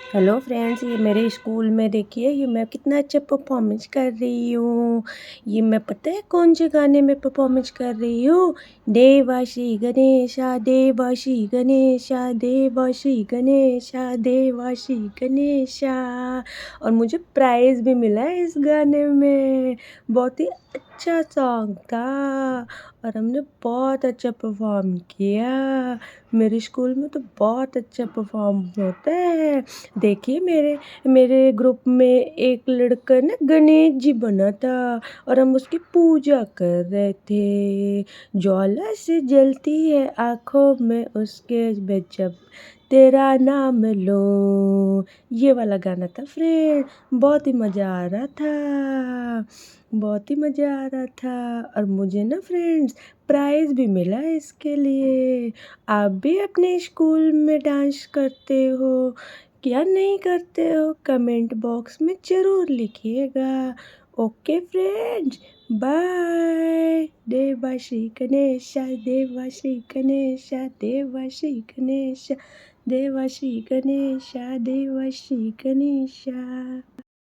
Hello friends, ये मेरे school में देखिए ये मैं कितना अच्छा परफॉर्मेंस कर रही हूँ। ये मैं पता है कौन से गाने में परफॉर्मेंस कर रही हूँ। देवाश्री गणेशा देवाश्री गणेशा देवाश्री गणेशा देवाश्री गणेशा। और मुझे प्राइज़ भी मिला है इस गाने में। बहुत ही अच्छा सॉन्ग था और हमने बहुत अच्छा परफॉर्म किया। मेरे स्कूल में तो बहुत अच्छा परफॉर्म होता है। देखिए मेरे मेरे ग्रुप में एक लड़का ना गणेश जी बना था और हम उसकी पूजा कर रहे थे। ज्वाला से जलती है आँखों में उसके मैं जब तेरा नाम लूं। ये वाला गाना था फ्रेंड। बहुत ही मज़ा आ रहा था। बहुत ही मज़ा आ रहा था और मुझे ना फ्रेंड्स प्राइज़ भी मिला इसके लिए। आप भी अपने स्कूल में डांस करते हो क्या नहीं करते हो? कमेंट बॉक्स में ज़रूर लिखिएगा। Okay friends, bye. Devashri Ganesha Devashri Ganesha Devashri Ganesha Devashri Ganesha Devashri Ganesha.